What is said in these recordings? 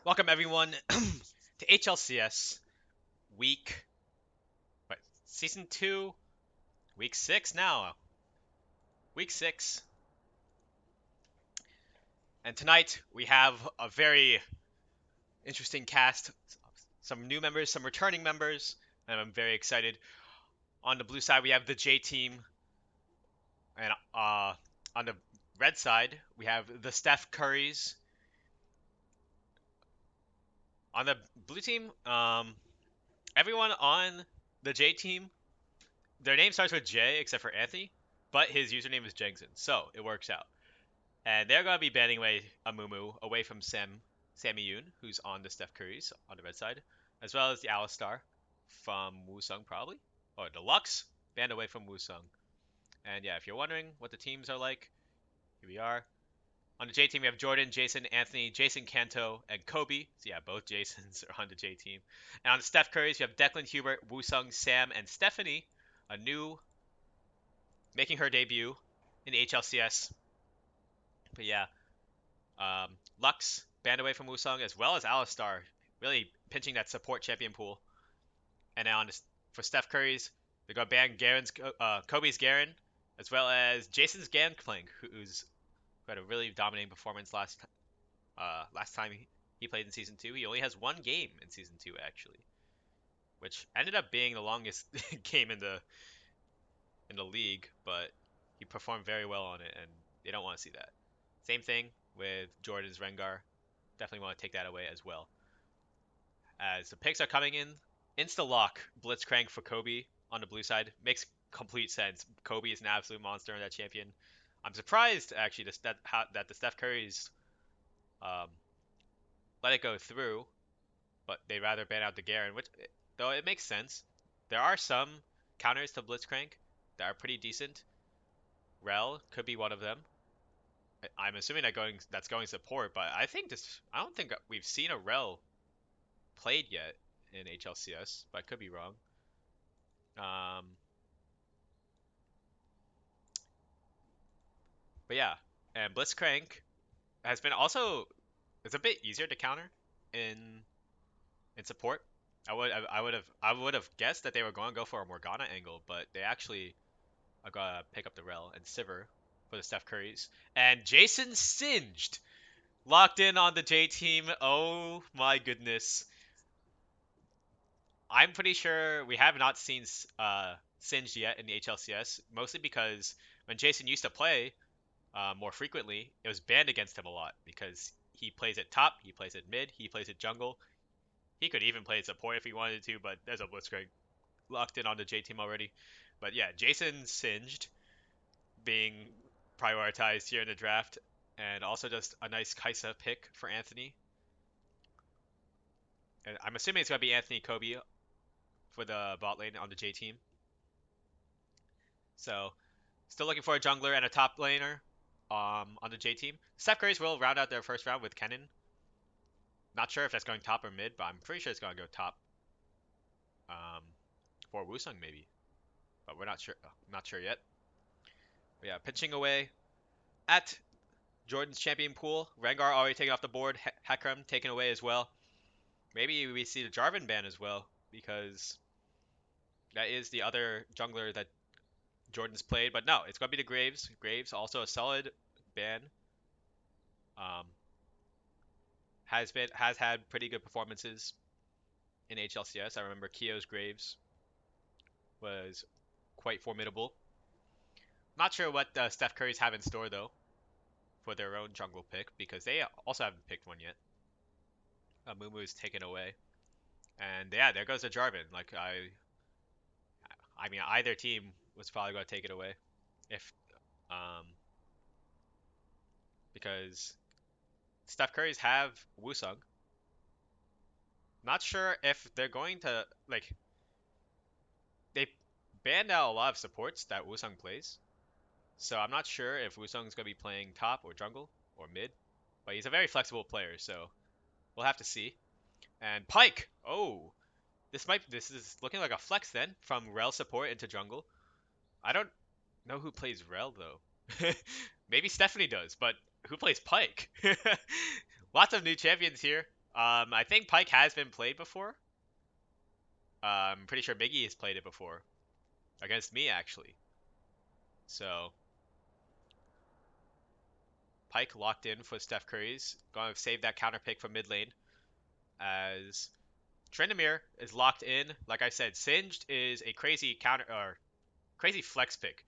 Welcome everyone to HLCS week season 2, week 6 now. Week 6. And tonight we have a very interesting cast. Some new members, some returning members, and I'm very excited. On the blue side we have the J team, and on the red side we have the Steph Kuris. On the blue team, everyone on the J team, their name starts with J except for Anthony, but his username is Jengson, so it works out. And they're going to be banning away Amumu away from Sammy Yoon, who's on the Steph Curry's on the red side, as well as the Alistar from Woosung, probably. Or Deluxe, banned away from Woosung. And yeah, if you're wondering what the teams are like, here we are. On the J team, we have Jordan, Jason, Anthony, Jason Canto, and Cobi. So yeah, both Jasons are on the J team. And on the Steph Curry's, you have Declan, Hubert, Woosung, Sam, and Stephanie, a new, making her debut in the HLCS. But yeah, Lux banned away from Woosung, as well as Alistar, really pinching that support champion pool. And now for Steph Curry's, they're going to ban Kobe's Garen, as well as Jason's Gangplank, who had a really dominating performance last time he played in Season 2. He only has one game in Season 2, actually, which ended up being the longest game in the league, but he performed very well on it, and they don't want to see that. Same thing with Jordan's Rengar. Definitely want to take that away as well. As the picks are coming in, insta lock Blitzcrank for Cobi on the blue side makes complete sense. Cobi is an absolute monster in that champion. I'm surprised actually that the Steph Currys um, let it go through, but they rather ban out the Garen, which though it makes sense. There are some counters to Blitzcrank that are pretty decent. Rell could be one of them. I'm assuming that's going support, but I don't think we've seen a Rell played yet in HLCS, but I could be wrong. Um, but yeah, and Blitzcrank has been also it's a bit easier to counter in in support. I would have guessed that they were going to go for a Morgana angle, but they actually are gonna pick up the Rell and Sivir for the Steph Currys. And Jason Singed locked in on the J team. Oh my goodness. I'm pretty sure we have not seen Singed yet in the HLCS, mostly because when Jason used to play more frequently, it was banned against him a lot because he plays at top, he plays at mid, he plays at jungle. He could even play at support if he wanted to, but there's a Blitzcrank locked in on the J team already. But yeah, Jason Singed being prioritized here in the draft, and also just a nice Kaisa pick for Anthony. And I'm assuming it's gonna be Anthony Cobi for the bot lane on the J team. So still looking for a jungler and a top laner on the J team. Steph Curry's will round out their first round with Kennen. Not sure if that's going top or mid, but I'm pretty sure it's going to go top um, for Woosung maybe. But we're not sure. Not sure yet. But yeah, pitching away at Jordan's champion pool. Rengar already taken off the board. Hecarim taken away as well. Maybe we see the Jarvan ban as well because that is the other jungler that Jordan's played. But no, it's going to be the Graves. Graves also a solid ban. Um, has had pretty good performances in HLCS. I remember Kio's Graves was quite formidable. Not sure what Steph Curry's have in store though for their own jungle pick because they also haven't picked one yet. Mumu is taken away, and yeah, there goes the Jarvan. I mean, either team was probably going to take it away if um because Steph Curry's have Woosung. Not sure if they're going to like they banned out a lot of supports that Woosung plays. So I'm not sure if Woosung's going to be playing top or jungle or mid, but he's a very flexible player, so we'll have to see. And Pyke, oh, this is looking like a flex then from Rell support into jungle. I don't know who plays Rell though. Maybe Stephanie does, but who plays Pyke? Lots of new champions here. I think Pyke has been played before. I'm pretty sure Miggy has played it before against me actually. So Pyke locked in for Steph Curry's. Going to save that counter pick from mid lane as Tryndamere is locked in. Like I said, Singed is a crazy counter or crazy flex pick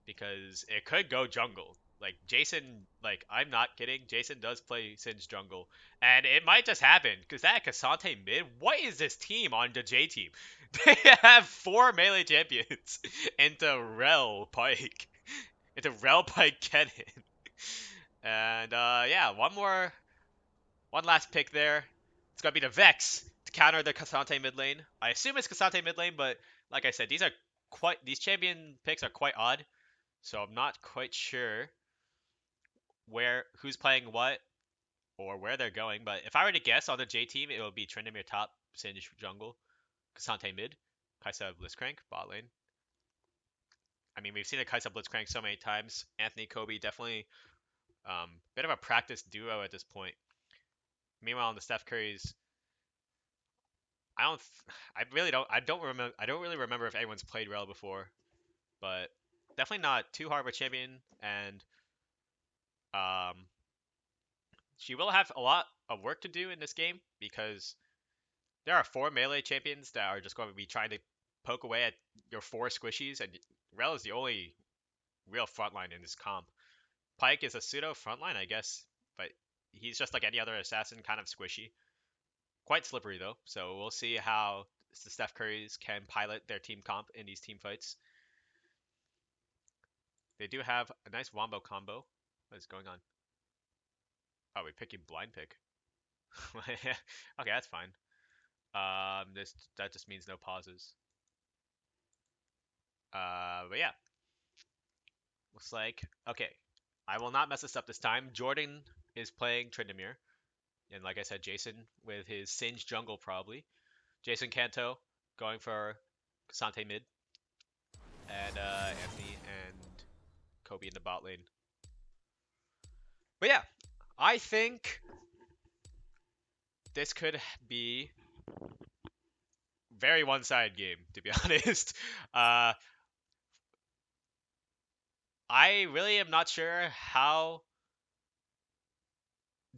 because it could go jungle. Like Jason, like I'm not kidding. Jason does play Singed jungle, and it might just happen because that Cassante mid. What is this team on the J team? They have four melee champions into Rell Pyke, into Rell Pyke Kennen, and yeah, one last pick there. It's gonna be the Vex to counter the Cassante mid lane. I assume it's Cassante mid lane, but like I said, these champion picks are quite odd, so I'm not quite sure who's playing what or where they're going. But if I were to guess on the J team, it would be Tryndamere top, Singed jungle, Cassante mid, Kaisa Blitzcrank bot lane. I mean, we've seen a Kaisa Blitzcrank so many times. Anthony Cobi definitely bit of a practice duo at this point. Meanwhile, on the Steph Curry's, I don't, I really don't, I don't really remember if anyone's played Rell before, but definitely not too hard of a champion, and um, she will have a lot of work to do in this game because there are four melee champions that are just going to be trying to poke away at your four squishies, and Rell is the only real frontline in this comp. Pyke is a pseudo frontline, I guess, but he's just like any other assassin, kind of squishy. Quite slippery though, so we'll see how the Steph Currys can pilot their team comp in these team fights. They do have a nice wombo combo. What is going on? Oh, we're picking blind pick. Okay, that's fine. That just means no pauses. But yeah, looks like okay. I will not mess this up this time. Jordan is playing Tryndamere, and like I said, Jason with his Singe jungle probably. Jason Canto going for Sante mid, and Anthony and Cobi in the bot lane. But yeah, I think this could be very one-sided game to be honest. Uh, I really am not sure how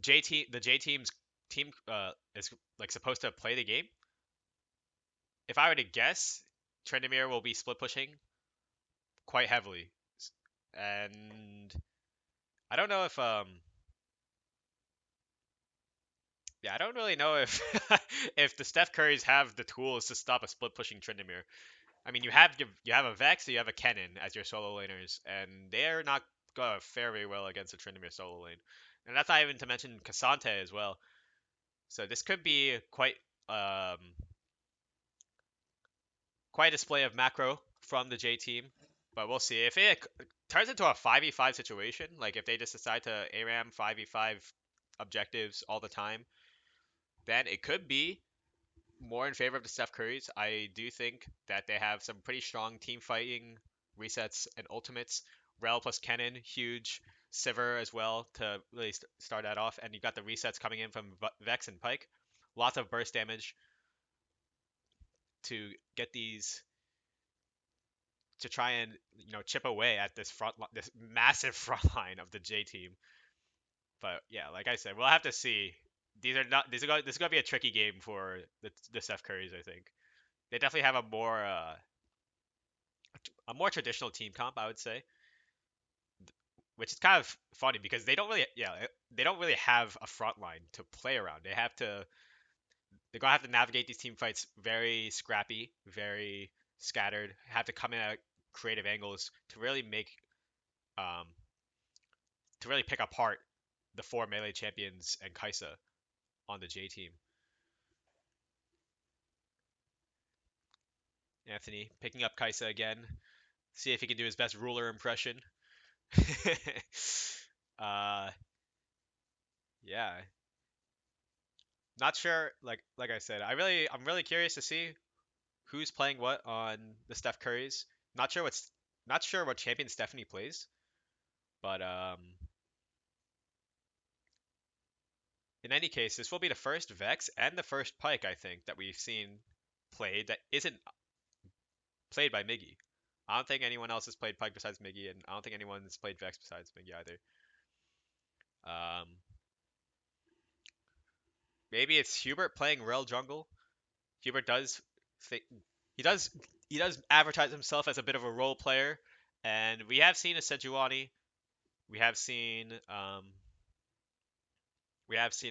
the J team's team is like supposed to play the game. If I were to guess, Tryndamere will be split pushing quite heavily, and I don't know if yeah, I don't really know if if the Steph Currys have the tools to stop a split pushing Tryndamere. I mean, you have a Vex, you have a Kennen as your solo laners, and they're not gonna fare very well against a Tryndamere solo lane. And that's not even to mention Cassante as well. So this could be um quite a display of macro from the J team, but we'll see. If it turns into a 5v5 situation, like if they just decide to ARAM 5v5 objectives all the time, then it could be more in favor of the Steph Currys. I do think that they have some pretty strong team fighting resets and ultimates. Rell plus Kennen, huge. Sivir as well to really start that off. And you got the resets coming in from Vex and Pyke. Lots of burst damage to get these to try and chip away at this massive front line of the J team. But yeah, like I said, we'll have to see. This is gonna be a tricky game for the Steph Currys. I think they definitely have a more traditional team comp, I would say, which is kind of funny because they don't really have a front line to play around. They're gonna have to navigate these team fights very scrappy, very scattered. Have to come in at creative angles um to really pick apart the four melee champions and Kaisa on the J team. Anthony picking up Kaisa again. See if he can do his best ruler impression. uh, yeah, not sure. Like I said, I'm really curious to see who's playing what on the Steph Currys. Not sure what champion Stephanie plays, but In any case, this will be the first Vex and the first Pyke, I think, that we've seen played that isn't played by Miggy. I don't think anyone else has played Pyke besides Miggy, and I don't think anyone has played Vex besides Miggy either. Maybe it's Hubert playing Rell jungle. Hubert does he does advertise himself as a bit of a role player, and we have seen a Sejuani. We have seen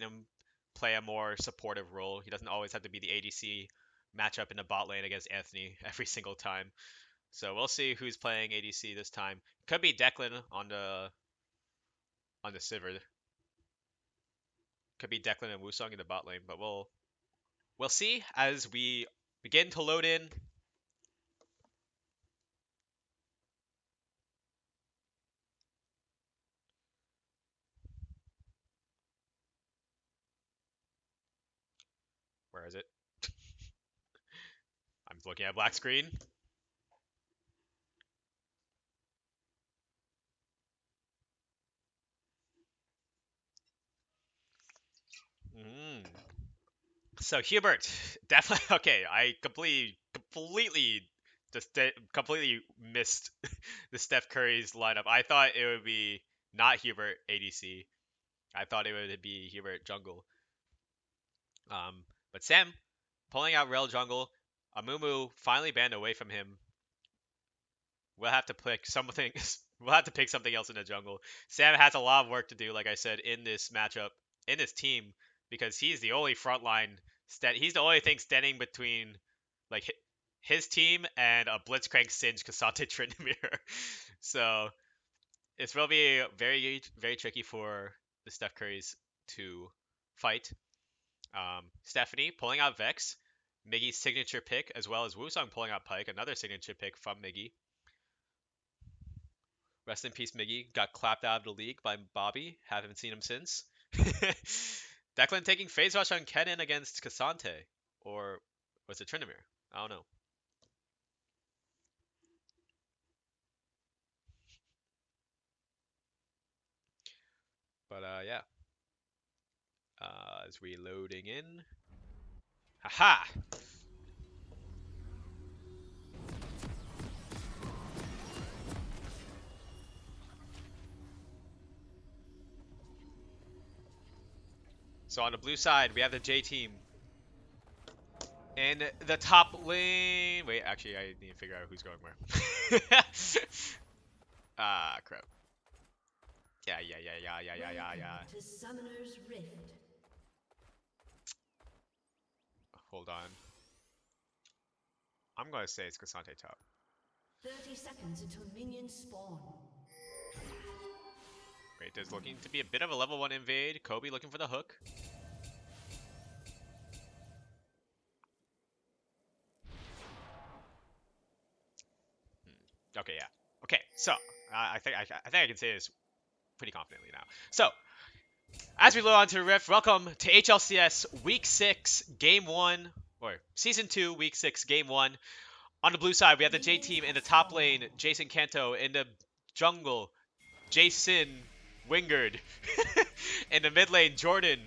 him play a more supportive role. He doesn't always have to be the ADC matchup in the bot lane against Anthony every single time. So we'll see who's playing ADC this time. Could be Declan on the Sivir. Could be Declan and Woosung in the bot lane, but we'll see as we begin to load in. Where is it? I'm looking at black screen. So Hubert, definitely okay. I completely missed the Steph Curry's lineup. I thought it would be not Hubert ADC. I thought it would be Hubert jungle. But Sam pulling out Rell jungle. Amumu finally banned away from him. We'll have to pick something. We'll have to pick something else in the jungle. Sam has a lot of work to do, like I said, in this matchup, in this team, because he's the only frontline. He's the only thing standing between, like, his team and a Blitzcrank Singe Cassante Tryndamere. So it's will be very, very tricky for the Steph Currys to fight. Stephanie pulling out Vex, Miggy's signature pick, as well as Woosung pulling out Pyke, another signature pick from Miggy. Rest in peace, Miggy. Got clapped out of the league by Bobby. Haven't seen him since. Declan taking phase rush on Kennen against Cassante. Or was it Tryndamere? I don't know. But yeah. As we loading in. Haha! So on the blue side, we have the J team. In the top lane. Wait, actually, I need to figure out who's going where. Ah, crap. Yeah. To Summoner's Rift. Hold on. I'm gonna say it's Cassante top. 30 seconds until minions spawn. Great, there's looking to be a bit of a level 1 invade. Cobi looking for the hook. Okay, yeah. Okay, so I think I can say this pretty confidently now. So as we load on to the Rift, welcome to HLCS Week 6, Game 1, or Season 2, Week 6, Game 1. On the blue side, we have the J team in the top lane, Jason Canto. In the jungle, Jason Wingard. In the mid lane, Jordan.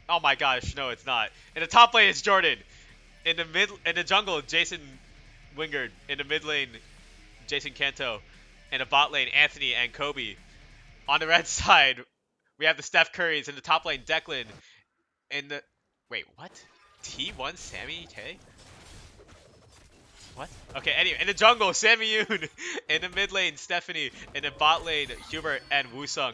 Oh my gosh, no, it's not. In the top lane, it's Jordan. In the jungle, Jason Wingard. In the mid lane, Jason Canto. In the bot lane, Anthony and Cobi. On the red side, we have the Steph Currys. In the top lane, Declan. In the wait, what? T1 Sammy K? What? Okay, anyway, in the jungle, Sammy Yoon. In the mid lane, Stephanie. In the bot lane, Hubert and Woosung.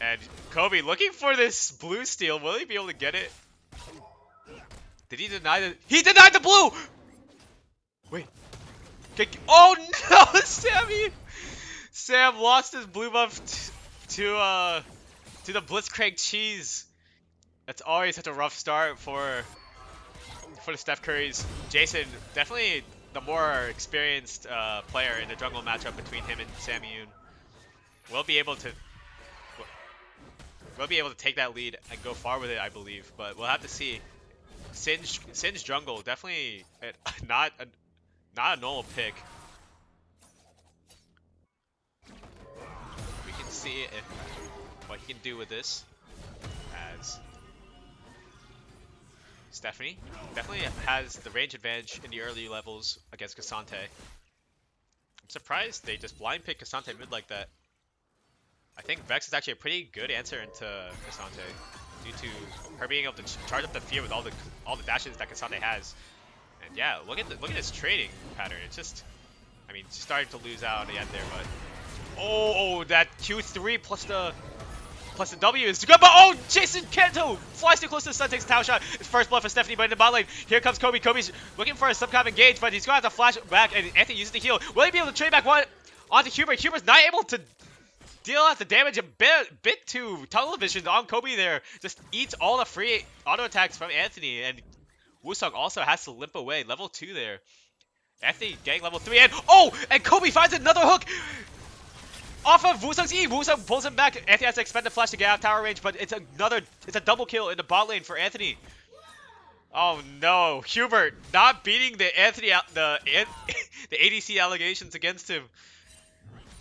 And Cobi looking for this blue steal. Will he be able to get it? Did he deny the... He denied the blue! Wait. Oh no, Sammy! Sam lost his blue buff to the Blitzcrank cheese. That's always such a rough start for the Steph Currys. Jason, definitely the more experienced player in the jungle matchup between him and Sammy Yoon. We'll be able to take that lead and go far with it, I believe. But we'll have to see. Singe jungle, definitely not a normal pick. We can see what he can do with this. as Stephanie definitely has the range advantage in the early levels against Cassante. I'm surprised they just blind pick Cassante mid like that. I think Vex is actually a pretty good answer into Cassante due to her being able to charge up the fear with all the dashes that Cassante has. And yeah, look at this trading pattern. It's just, I mean, she's starting to lose out at the end there, but oh, that Q3 plus the W is good, but oh, Jason Canto flies too close to the sun, takes a tower shot. It's first blood for Stephanie, but in the bot lane, here comes Cobi. Cobi's looking for some kind of engage, but he's gonna have to flash back, and Anthony uses the heal. Will he be able to trade back one onto Hubert? Hubert's not able to deal out the damage a bit too tunnel vision on Cobi there. Just eats all the free auto attacks from Anthony, and Woosung also has to limp away. Level 2 there. Anthony getting level 3, and oh! And Cobi finds another hook! Off of Woosung's E! Woosung pulls him back. Anthony has to expend the flash to get out of tower range, but it's a double kill in the bot lane for Anthony. Oh no, Hubert not beating the the ADC allegations against him.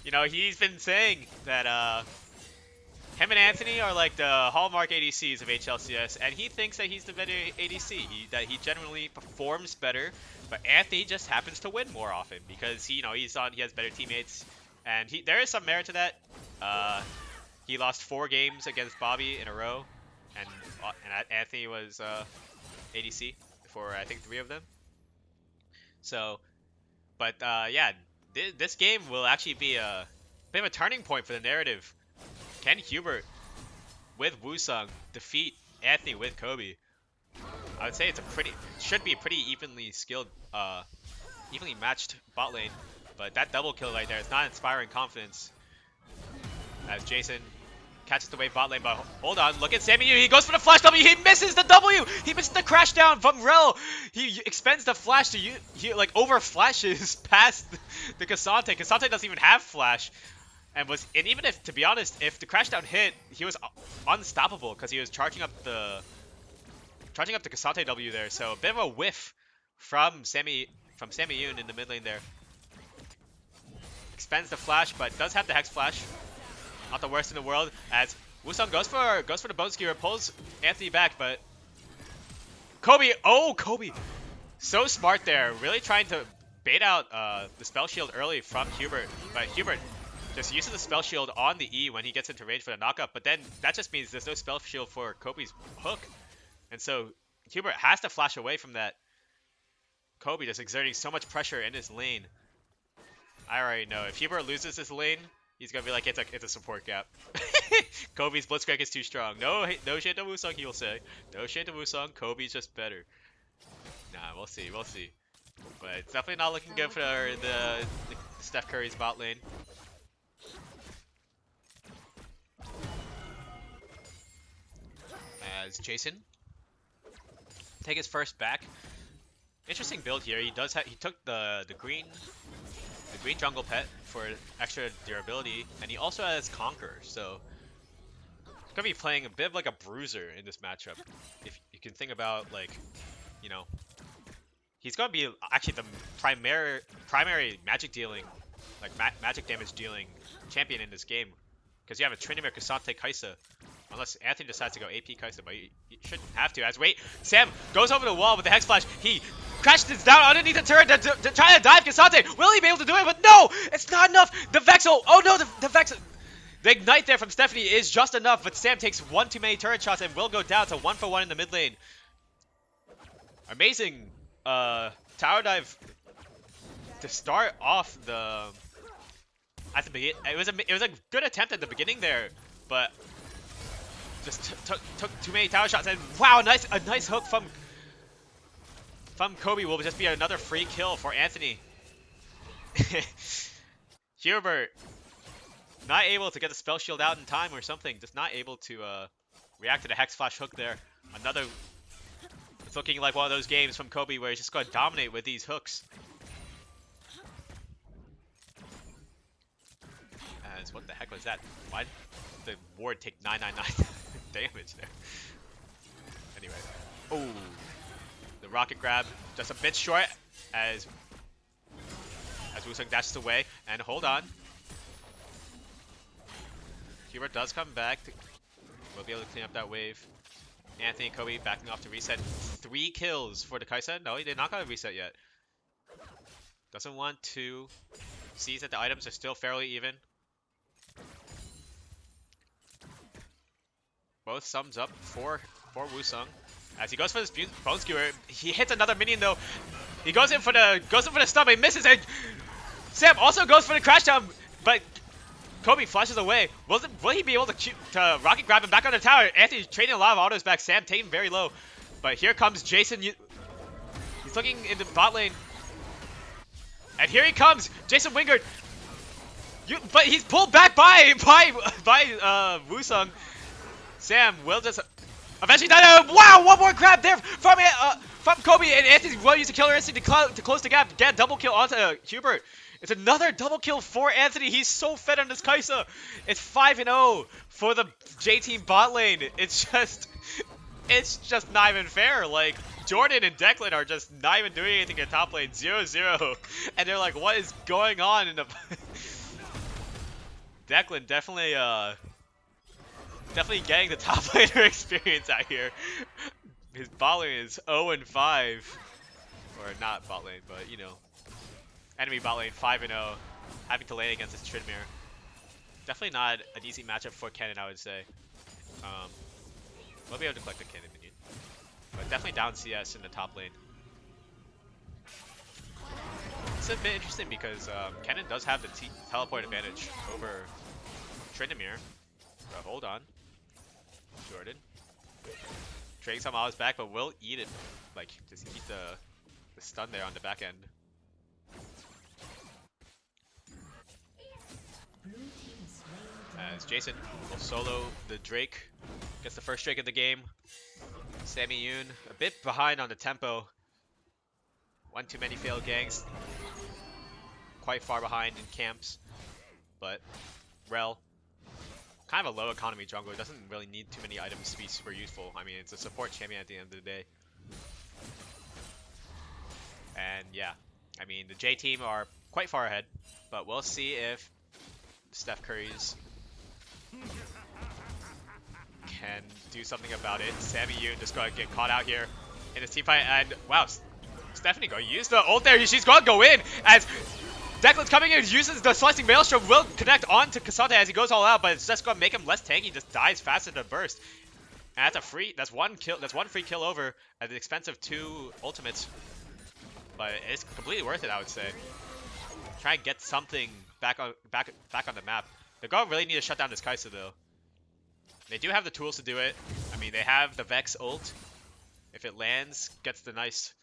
You know, he's been saying that him and Anthony are like the hallmark ADCs of HLCS, and he thinks that he's the better ADC, that he generally performs better, but Anthony just happens to win more often because he has better teammates, and there is some merit to that. He lost 4 games against Bobby in a row, and Anthony was ADC for I think 3 of them. So, but yeah. This game will actually be a bit of a turning point for the narrative. Can Hubert, with Woosung, defeat Anthony with Cobi? I would say should be a pretty evenly skilled, evenly matched bot lane. But that double kill right there is not inspiring confidence. As Jason catches the wave bot lane, but hold on, look at Sammy Yu. He goes for the flash W. He misses the W. He misses the crash down from Rell. He expends the flash to he like over flashes past the Cassante. Cassante doesn't even have flash, and even if, to be honest, if the crash down hit, he was unstoppable because he was charging up the Cassante W there. So a bit of a whiff from Sammy Yoon in the mid lane there. Expends the flash, but does have the hex flash. Not the worst in the world, as Woosung goes for the bone skewer, pulls Anthony back, but Cobi, so smart there, really trying to bait out the spell shield early from Hubert, but Hubert just uses the spell shield on the E when he gets into range for the knockup, but then that just means there's no spell shield for Kobi's hook, and so Hubert has to flash away from that. Cobi just exerting so much pressure in his lane. I already know, if Hubert loses his lane, he's gonna be like, it's a support gap. Kobi's Blitzcrank is too strong. No shade to Woosung, he will say. No shade to Woosung, Kobi's just better. Nah, we'll see. But it's definitely not looking good for the Steph Kuris bot lane. As Jason take his first back. Interesting build here. He took the green jungle pet for extra durability, and he also has Conquer, so he's gonna be playing a bit of like a bruiser in this matchup. If you can think about, like, you know, he's gonna be actually the primary magic dealing, like magic damage dealing champion in this game, because you have a Tryndamere, Cassante, Kaisa, unless Anthony decides to go AP Kaisa, but he shouldn't have to. As Sam goes over the wall with the hex flash. He crashes down underneath the turret to try to dive Cassante. Will he be able to do it? But no! It's not enough! The Vex, oh no, the Vex, the ignite there from Stephanie is just enough, but Sam takes one too many turret shots and will go down to 1-for-1 in the mid lane. Amazing tower dive to start off at the beginning. It was a good attempt at the beginning there, but just took too many tower shots, and wow, a nice hook from Cobi will just be another free kill for Anthony. Hubert not able to get the spell shield out in time or something, just not able to react to the hex flash hook there. It's looking like one of those games from Cobi where he's just going to dominate with these hooks. As what the heck was that? Why did the ward take 999 damage there? Anyway, oh. The rocket grab just a bit short as Woosung dashes away, and hold on. Hubert does come back We'll be able to clean up that wave. Anthony and Cobi backing off to reset. 3 kills for the Kaisa. No, he did not got a reset yet. Doesn't want to. Sees that the items are still fairly even. Both thumbs up for Woosung. As he goes for this bone skewer, he hits another minion though. He goes in for the stun, but he misses, and Sam also goes for the crash down, but Cobi flashes away. Will he be able to rocket grab him back on the tower? Anthony trading a lot of autos back. Sam taking very low, but here comes Jason. He's looking into bot lane, and here he comes, Jason Wingard. But he's pulled back by Woosung. Sam will just eventually die. Wow, one more grab there from Cobi, and Anthony will use the killer instinct to close the gap. Get a double kill onto Hubert. It's another double kill for Anthony. He's so fed on this Kaisa. It's 5-0 for the J team bot lane. It's just not even fair. Like, Jordan and Declan are just not even doing anything in top lane. 0-0. And they're like, what is going on in the Declan definitely getting the top laner experience out here. His bot lane is 0-5. Or not bot lane, but you know. Enemy bot lane 5-0. Having to lane against this Tryndamere. Definitely not an easy matchup for Kennen, I would say. We'll be able to collect the Kennen minion. But definitely down CS in the top lane. It's a bit interesting because Kennen does have the teleport advantage over Tryndamere. But hold on. Jordan. Trading some hours back, but will eat it. Like, just eat the stun there on the back end. As Jason will solo the Drake. Gets the first Drake of the game. Sammy Yoon a bit behind on the tempo. One too many failed ganks. Quite far behind in camps. But Rell, kind of a low economy jungler, doesn't really need too many items to be super useful. I mean, it's a support champion at the end of the day. And yeah, I mean, the J team are quite far ahead, but we'll see if Steph Kuris can do something about it. Sammy Yoon just gonna get caught out here in his team fight, and wow, Stephanie gonna use the ult there. She's gonna go in as Declan's coming in, uses the slicing maelstrom, will connect onto Cassandra as he goes all out, but it's just gonna make him less tanky. Just dies faster than burst. And that's one kill. That's one free kill over at the expense of 2 ultimates, but it's completely worth it, I would say. Try and get something back on the map. They're gonna really need to shut down this Kaisa though. They do have the tools to do it. I mean, they have the Vex ult. If it lands, gets the nice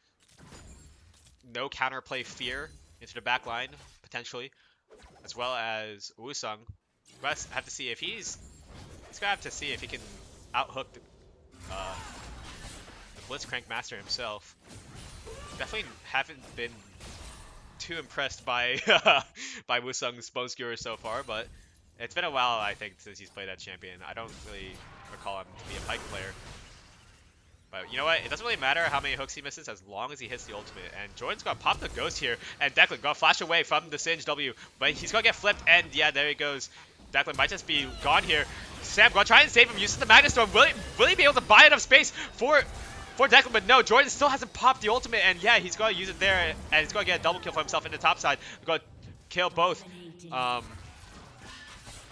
no counterplay fear into the back line, potentially. As well as Woosung. We'll have to see if he's gonna have to see if he can outhook the Blitzcrank master himself. Definitely haven't been too impressed by by Woosung's bone skewer so far, but it's been a while, I think, since he's played that champion. I don't really recall him to be a Pyke player. But you know what? It doesn't really matter how many hooks he misses as long as he hits the ultimate. And Jordan's gonna pop the ghost here, and Declan gonna flash away from the Singe W, but he's gonna get flipped, and yeah, there he goes. Declan might just be gone here. Sam gonna try and save him, uses the Magnet Storm. Will he be able to buy enough space for Declan? But no, Jordan still hasn't popped the ultimate, and yeah, he's gonna use it there, and he's gonna get a double kill for himself in the top side. He's gonna kill both.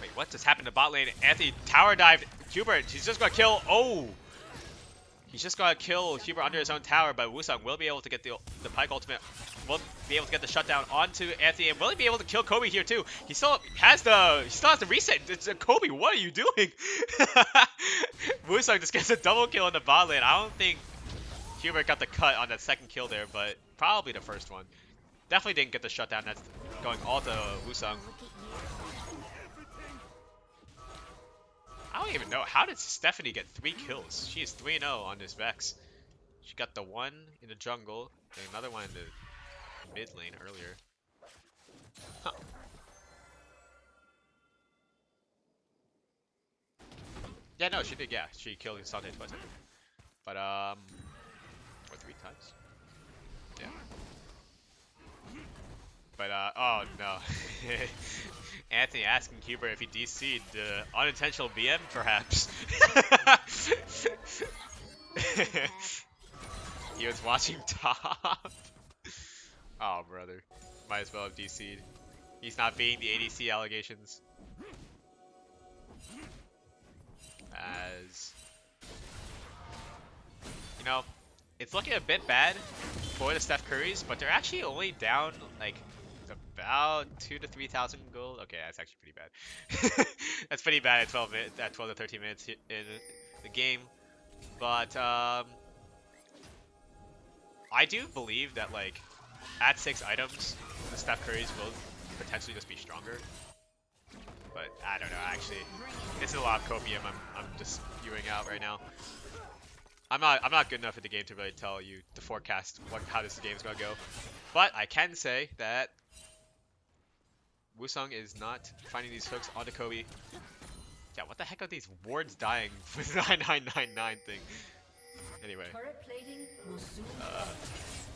Wait, what just happened to bot lane? Anthony tower dived Hubert. He's just gonna kill. Oh, he's just gonna kill Hubert under his own tower. But Woosung will be able to get the Pyke ultimate. Will be able to get the shutdown onto Anthony, and will he be able to kill Cobi here too? He still has the reset. It's Cobi. What are you doing? Woosung just gets a double kill on the bot lane. I don't think Hubert got the cut on that second kill there, but probably the first one. Definitely didn't get the shutdown. That's going all to Woosung. I don't even know. How did Stephanie get 3 kills? She is 3-0 on this Vex. She got the one in the jungle, and another one in the mid lane earlier. Huh. Yeah, no, she did, yeah. She killed Sunday twice, I think. But, or 3 times. Yeah. But, oh no. Anthony asking Hubert if he DC'd unintentional BM, perhaps. He was watching top. Oh, brother. Might as well have DC'd. He's not beating the ADC allegations. As... You know, it's looking a bit bad for the Steph Kuris, but they're actually only down, like, about 2,000 to 3,000 gold. Okay, that's actually pretty bad. That's pretty bad at 12 minutes, at 12 to 13 minutes in the game. But I do believe that, like, at 6 items, the Steph Kuris will potentially just be stronger. But I don't know, actually. This is a lot of copium I'm just spewing out right now. I'm not good enough at the game to really tell you to forecast how this game is gonna go. But I can say that Woosung is not finding these hooks onto Cobi. Yeah, what the heck are these wards dying with 9999 thing? Anyway.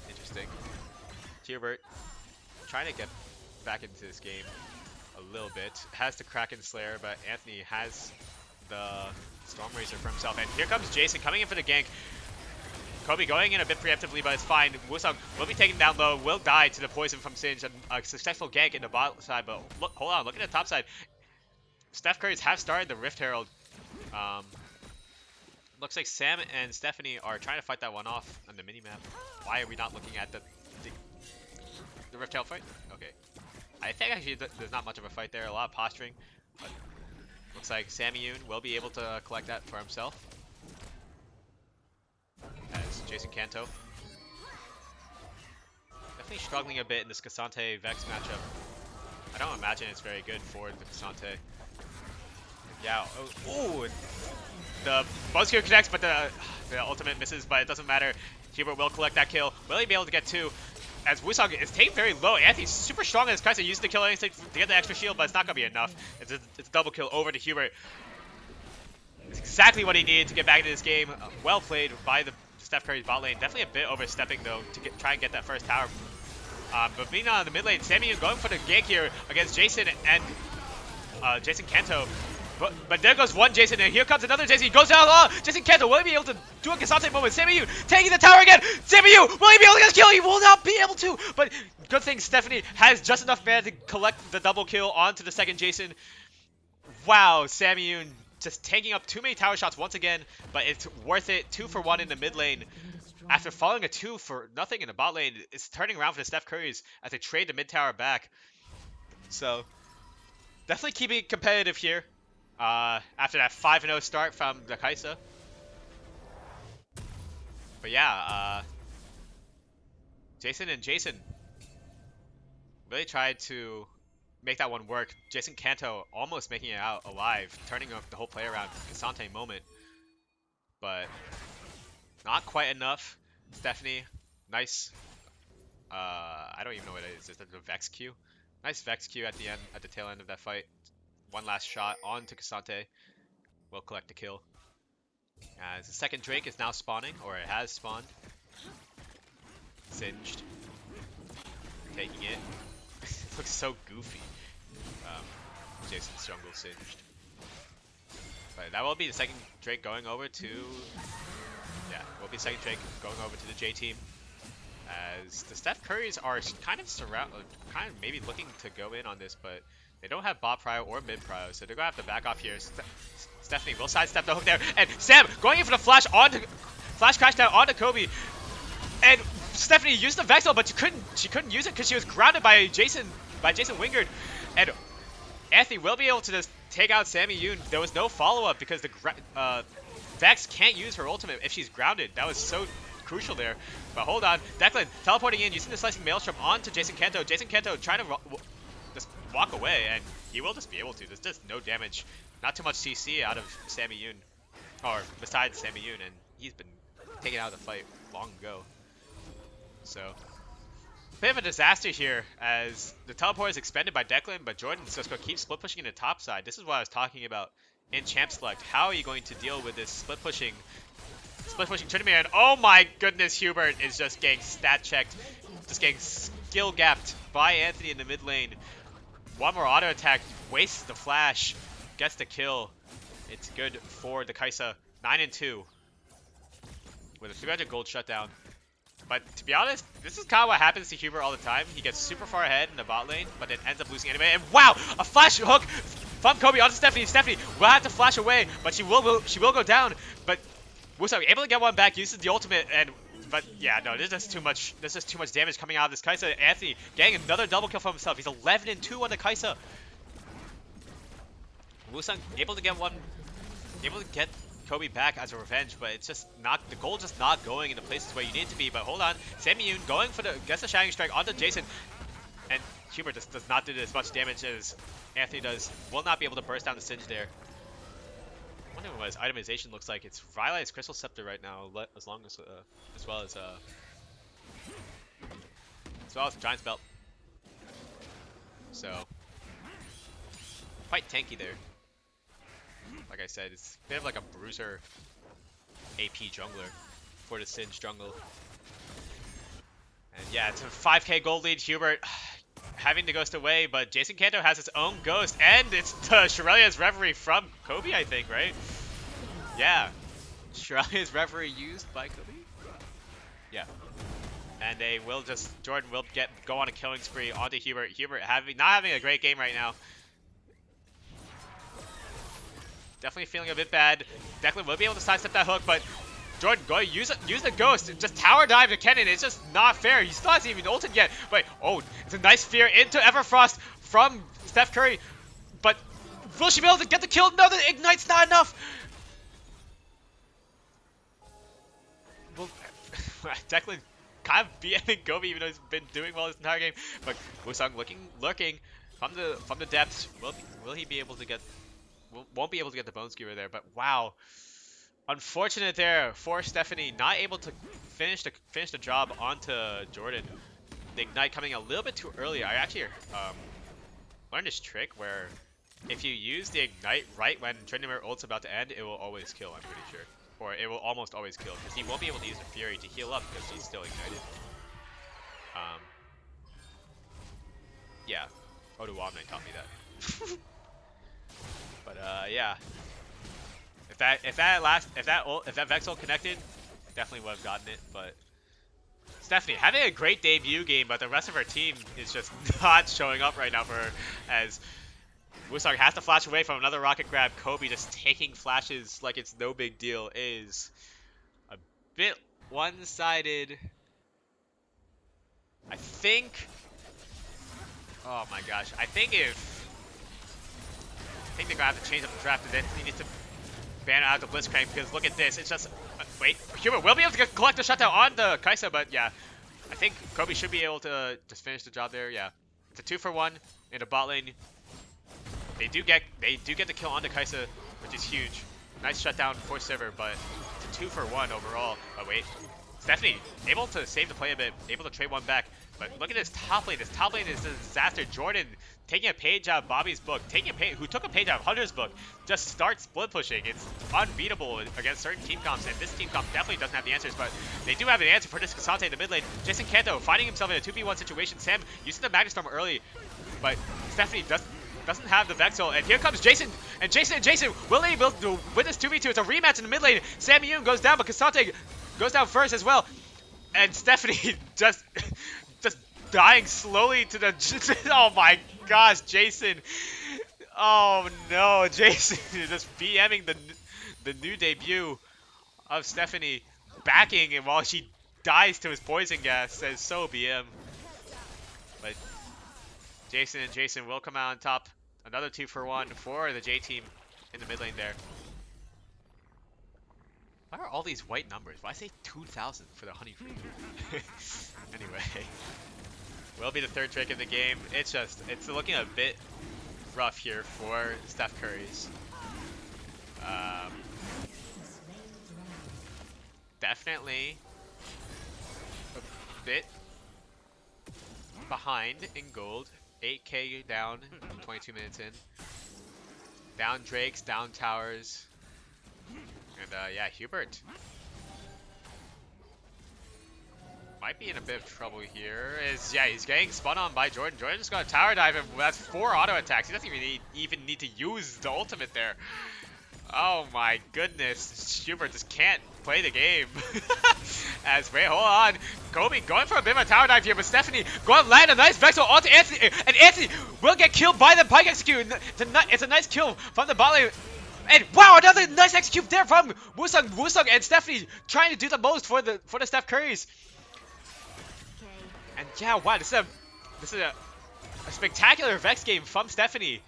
Interesting. Hubert trying to get back into this game a little bit. Has the Kraken Slayer, but Anthony has the Storm Razor for himself. And here comes Jason coming in for the gank. Cobi going in a bit preemptively, but it's fine. Woosung will be taken down low, will die to the poison from Singe, and a successful gank in the bottom side, but look, hold on, look at the top side. Steph Kuris have started the Rift Herald. Looks like Sam and Stephanie are trying to fight that one off on the minimap. Why are we not looking at the Rift Herald fight? Okay. I think actually there's not much of a fight there, a lot of posturing, but looks like Sammy-Yoon will be able to collect that for himself. As Jason Canto definitely struggling a bit in this Cassante Vex matchup. I don't imagine it's very good for the Cassante. Yeah, oh, the Buzzkill connects, but the ultimate misses, but it doesn't matter. Hubert will collect that kill. Will he be able to get 2? As Woosung is taken very low. Anthony's super strong in his Kai'Sa, using the kill instinct to get the extra shield, but it's not going to be enough. It's a double kill over to Hubert. It's exactly what he needed to get back into this game. Well played by the Steph Curry's bot lane. Definitely a bit overstepping, though, to try and get that first tower. But being on the mid lane, Sammy going for the gank here against Jason and Jason Canto. But there goes one Jason, and here comes another Jason. He goes down low. Jason Canto will he be able to do a Cassante moment? Sammy taking the tower again. Sammy will he be able to get a kill? He will not be able to. But good thing Stephanie has just enough mana to collect the double kill onto the second Jason. Wow, Sammy just taking up too many tower shots once again, but it's worth it. 2 for 1 in the mid lane. After following a 2 for nothing in the bot lane, it's turning around for the Steph Currys as they trade the mid tower back. So definitely keeping it competitive here. After that 5-0 start from the Kai'Sa. But yeah, Jason and Jason really tried to make that one work. Jason Canto almost making it out alive, turning up the whole play around Cassante moment. But not quite enough. Stephanie, nice. I don't even know what it is. Is it a Vex Q? Nice Vex Q at the end, at the tail end of that fight. One last shot onto Cassante. Will collect the kill. As the second Drake is now spawning, or it has spawned. Singed. Taking it. It looks so goofy. Jason's jungle singed. But that will be the second Drake going over to... Yeah, will be second Drake going over to the J team. As the Steph Currys are kind of maybe looking to go in on this, but they don't have bot prio or mid prio, so they're gonna have to back off here. Stephanie will sidestep the hook there, and Sam going in for the flash crash down onto Cobi, and Stephanie used the Vexel, but she couldn't use it because she was grounded by Jason Wingard, and Anthony will be able to just take out Sammy Yoon. There was no follow up because the Vex can't use her ultimate if she's grounded. That was so crucial there. But hold on, Declan teleporting in using the slicing maelstrom onto Jason Canto. Jason Canto trying to just walk away, and he will just be able to. There's just no damage. Not too much CC out of Sammy Yoon, or besides Sammy Yoon, and he's been taken out of the fight long ago. So, bit of a disaster here as the teleport is expended by Declan, but Jordan's just going to keep split pushing in the top side. This is what I was talking about in Champ Select. How are you going to deal with this split pushing Tryndamere? And oh my goodness, Hubert is just getting stat checked, just getting skill gapped by Anthony in the mid lane. One more auto attack, wastes the flash, gets the kill. It's good for the Kai'Sa. 9-2 with a 300 gold shutdown. But to be honest, this is kind of what happens to Hubert all the time. He gets super far ahead in the bot lane, but then ends up losing anyway. And wow, a flash hook from Cobi onto Stephanie. Stephanie will have to flash away, but she will go down. But Woosung able to get one back, uses the ultimate, but yeah, no, this is too much. This is too much damage coming out of this Kai'Sa. Anthony getting another double kill for himself. He's 11-2 on the Kai'Sa. Woosung able to get Cobi back as a revenge, but it's just not, the goal just not going in the places where you need it to be. But hold on, Sammy Yoon going for gets the Shining Strike onto Jason, and Hubert just does not do as much damage as Anthony does. Will not be able to burst down the Singe there. I wonder what his itemization looks like. It's Rylai's Crystal Scepter right now, as well as Giant's Belt. So quite tanky there. Like I said, it's a bit of like a bruiser AP jungler for the Singe jungle. And yeah, it's a 5k gold lead. Hubert having the ghost away, but Jason Canto has his own ghost, and it's the Shirelia's Reverie from Cobi, I think, right? Yeah. Shirelia's Reverie used by Cobi? Yeah. And they will just, Jordan will go on a killing spree onto Hubert. Hubert not having a great game right now. Definitely feeling a bit bad. Declan will be able to sidestep that hook, but Jordan, go use the ghost. Just tower dive to Kennen. It's just not fair. He still hasn't even ulted yet. But oh, it's a nice fear into Everfrost from Steph Curry. But will she be able to get the kill? No, the ignite's not enough. Well, Declan kind of BMing Cobi, even though he's been doing well this entire game. But Woosung lurking from the depths. Will he be able to get? Won't be able to get the Bone Skewer there, but wow. Unfortunate there for Stephanie, not able to finish the job onto Jordan. The Ignite coming a little bit too early. I actually learned this trick where if you use the Ignite right when Tryndamere ult's about to end, it will always kill, I'm pretty sure. Or it will almost always kill, because he won't be able to use the Fury to heal up because he's still ignited. Yeah, Oduwamne taught me that. But yeah, if that Vex ult connected, definitely would have gotten it. But Stephanie having a great debut game, but the rest of her team is just not showing up right now for her. As Woosung has to flash away from another rocket grab. Cobi just taking flashes like it's no big deal is a bit one-sided. I think. Oh my gosh, I think they're gonna have to change up the draft, and then he needs to ban out the Blitzcrank, because look at this, it's just wait, Hubert will be able to collect the shutdown on the Kai'Sa, but yeah, I think Cobi should be able to just finish the job there. Yeah, it's a 2-for-1 in the bot lane. They do get the kill on the Kai'Sa, which is huge. Nice shutdown for Sivir, but it's a 2-for-1 overall. But wait, Stephanie able to save the play a bit, able to trade one back. But look at this top lane. This top lane is a disaster. Jordan taking a page out of Bobby's book, who took a page out of Hunter's book, just starts split pushing. It's unbeatable against certain team comps, and this team comp definitely doesn't have the answers, but they do have an answer for this Cassante in the mid lane. Jason Canto finding himself in a 2v1 situation. Sam using the Magnetstorm early, but Stephanie doesn't have the Vexel, and here comes Jason, and Jason will they able to win this 2v2? It's a rematch in the mid lane. Sammy Yoon goes down, but Cassante goes down first as well, and Stephanie just dying slowly to the. Oh my gosh, Jason! Oh no, Jason is just BMing the new debut of Stephanie, backing him while she dies to his poison gas. Says so BM, but Jason will come out on top. Another 2-for-1 for the J team in the mid lane there. Why are all these white numbers? Why say 2,000 for the honey free? Anyway, will be the third trick of the game. It's looking a bit rough here for Steph Kuris. Definitely a bit behind in gold. 8k down, 22 minutes in. Down Drakes, down towers. And yeah, Hubert might be in a bit of trouble here. Yeah, he's getting spun on by Jordan. Jordan just got a tower dive, and that's 4 auto attacks. He doesn't even need to use the ultimate there. Oh my goodness, Hubert just can't play the game. Wait, hold on. Cobi going for a bit of a tower dive here, but Stephanie going to land a nice Vexel onto Anthony, and Anthony will get killed by the Pyke execute. It's a nice kill from the bot lane. And wow, another nice execute there from Woosung and Stephanie trying to do the most for the Steph Kuris. And yeah, wow, this is a spectacular Vex game from Stephanie.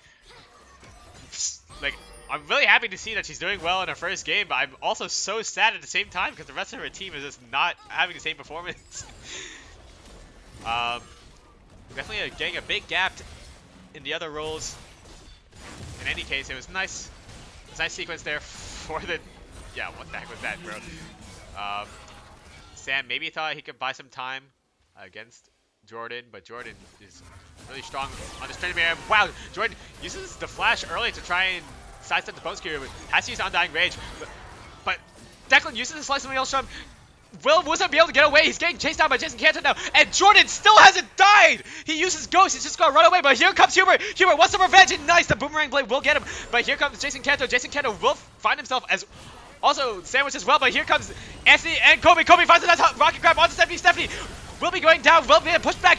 Like, I'm really happy to see that she's doing well in her first game, but I'm also so sad at the same time because the rest of her team is just not having the same performance. Definitely getting a big gap in the other roles. In any case, it was nice. It's a nice sequence there for the... Yeah, what the heck was that, bro? Sam maybe thought he could buy some time against Jordan, but Jordan is really strong on this Tryndamere. Wow, Jordan uses the flash early to try and sidestep the bone skewer, but has to use Undying Rage. But Declan uses the Slice of Maelstrom. Will Woosung be able to get away? He's getting chased down by Jason Canto now, and Jordan still hasn't died! He uses Ghost, he's just gonna run away, but here comes Hubert! Hubert wants some revenge, and nice, the Boomerang Blade will get him, but here comes Jason Canto. Jason Canto will find himself as also sandwiched as well, but here comes Anthony and Cobi. Cobi finds a nice rocket grab onto Stephanie. Stephanie will be going down, will be pushed back.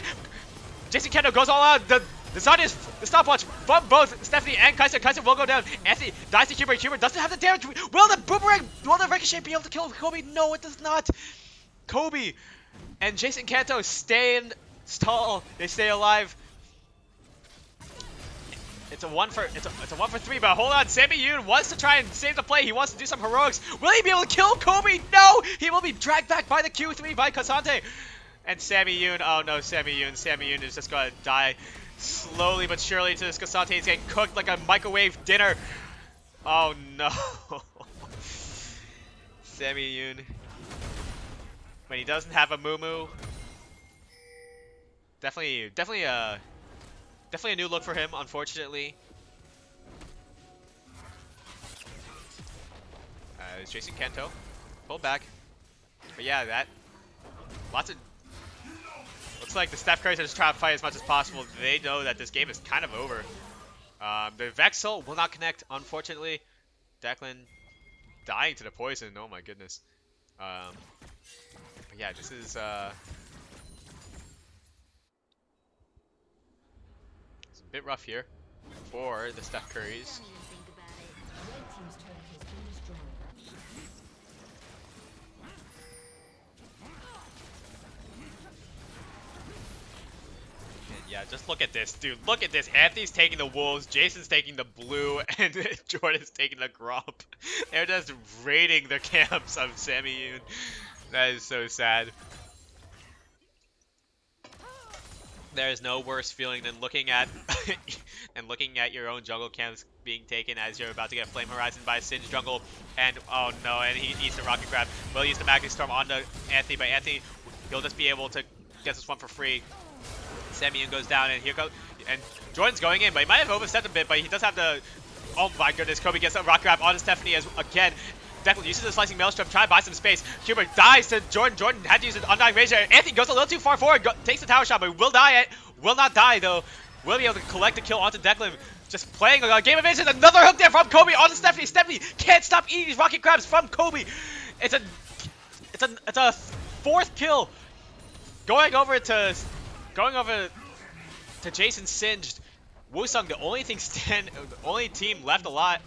Jason Canto goes all out. The Zodia's the stopwatch from both Stephanie and Kaiser. Kaiser will go down. Anthony dies to Hubert. Hubert doesn't have the damage. Will the Boomerang, will the Ricochet be able to kill Cobi? No, it does not. Cobi and Jason Canto stay tall. They stay alive. It's a 1 for 3, but hold on. Sammy Yoon wants to try and save the play. He wants to do some heroics. Will he be able to kill Cobi? No! He will be dragged back by the Q3 by Cassante. And Sammy Yoon, oh no, Sammy Yoon is just gonna die slowly but surely to this Cassante. He's getting cooked like a microwave dinner. Oh no. Sammy Yoon. When he doesn't have a Moo. Definitely a new look for him, unfortunately. It's Jason Canto. Pull back. But yeah, looks like the Steph Kuris are just trying to fight as much as possible. They know that this game is kind of over. The Vexel will not connect, unfortunately. Declan dying to the poison. Oh my goodness. But yeah, this is it's a bit rough here for the Steph Kuris. Yeah, just look at this, dude. Look at this. Anthony's taking the wolves, Jason's taking the blue, and Jordan's taking the gromp. They're just raiding the camps of Sammy Yoon. That is so sad. There is no worse feeling than looking at your own jungle camps being taken as you're about to get Flame Horizon by Singe jungle, and oh no, and he eats the rocket grab. Will use the Magnet Storm onto Anthony, but Anthony, he'll just be able to get this one for free. Sammy Yoon goes down, and here goes, and Jordan's going in, but he might have overstepped a bit, but he does have the, oh my goodness, Cobi gets a rocket grab onto Stephanie as again. Declan uses the Slicing Maelstrom, trying to buy some space. Hubert dies to Jordan. Jordan had to use an Undying Rage there. Anthony goes a little too far forward, takes the tower shot, but will not die though. Will be able to collect the kill onto Declan. Just playing a game of inches. Another hook there from Cobi onto Stephanie. Stephanie can't stop eating these rocket grabs from Cobi. It's a 4th kill. Going over to Jason Singed. Woosung, the only team left alive,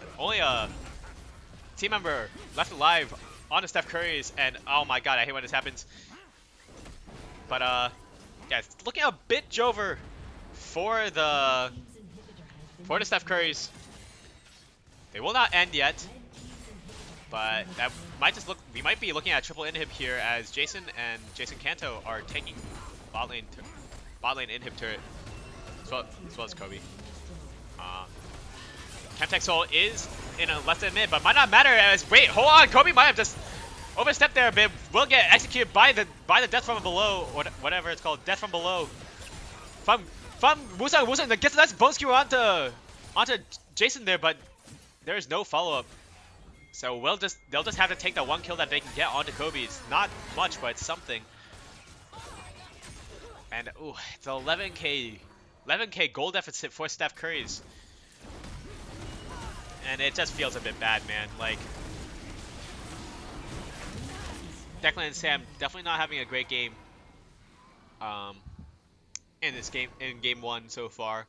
team member left alive on the Steph Kuris, and oh my god, I hate when this happens. But yeah, it's looking a bit Jover for the Steph Kuris. They will not end yet, but that might just look. We might be looking at a triple inhib here as Jason and Jason Canto are taking bot lane inhib turret as well as Cobi. Chemtech Soul is in a less than mid, but might not matter as wait, hold on, Cobi might have just overstepped there a bit. Will get executed by the death from below, or whatever it's called, death from below. From Woosung that gets a nice bone skewer onto Jason there, but there is no follow up. So they'll just have to take that one kill that they can get onto Cobi. It's not much, but it's something. And ooh, it's 11k goal deficit for Steph Kuris. And it just feels a bit bad, man. Like, Declan and Sam definitely not having a great game um, in this game, in game one so far.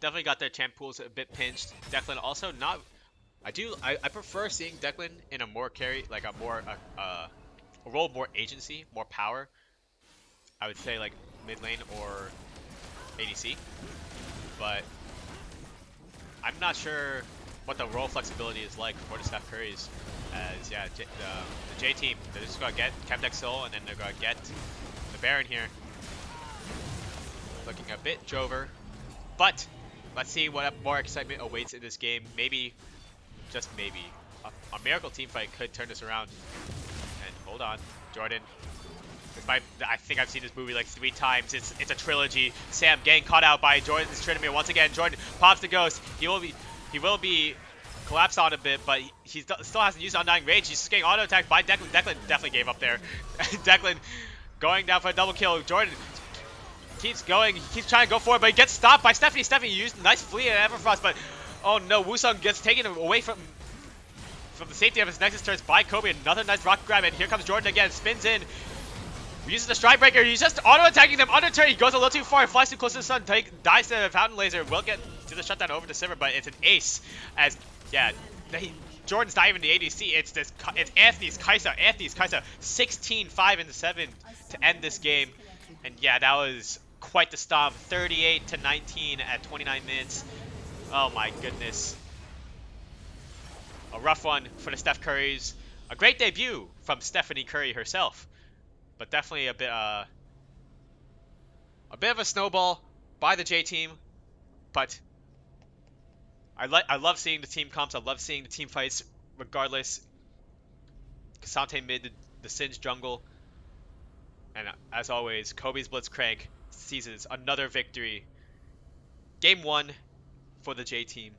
Definitely got their champ pools a bit pinched. Declan also not. I prefer seeing Declan in a more carry, like a role of more agency, more power. I would say like mid lane or ADC, but I'm not sure what the role flexibility is like for the Steph Currys. As yeah, the J team, they're just gonna get Chemdex Soul, and then they're gonna get the Baron here. Looking a bit Jover, but let's see what more excitement awaits in this game. Maybe, just maybe, a miracle team fight could turn this around. And hold on, Jordan. I think I've seen this movie like 3 times. It's a trilogy. Sam getting caught out by Jordan's Tryndamere once again. Jordan pops the ghost. He will be collapsed on a bit, but he still hasn't used Undying Rage. He's just getting auto attacked by Declan. Declan definitely gave up there. Declan going down for a double kill. Jordan keeps going. He keeps trying to go for it, but he gets stopped by Stephanie. Stephanie used a nice fleet and Everfrost, but oh no, Woosung gets taken away from the safety of his Nexus turns by Cobi. Another nice rock grab, and here comes Jordan again. Spins in. Uses the Strike Breaker. He's just auto-attacking them under turn. He goes a little too far. Flies too close to the sun. Dies to the Fountain Laser. Will get to the shutdown over to Sivir, but it's an ace. As, yeah, Jordan's not even the ADC. It's Anthony's Kaisa. 16-5 and 7 to end this game. And yeah, that was quite the stomp. 38-19 at 29 minutes. Oh my goodness. A rough one for the Steph Currys. A great debut from Stephanie Curry herself. But definitely a bit of a snowball by the J team. But I love seeing the team comps. I love seeing the team fights regardless. Kasante mid, the Singe jungle. And as always, Kobe's Blitzcrank seizes another victory. Game 1 for the J team.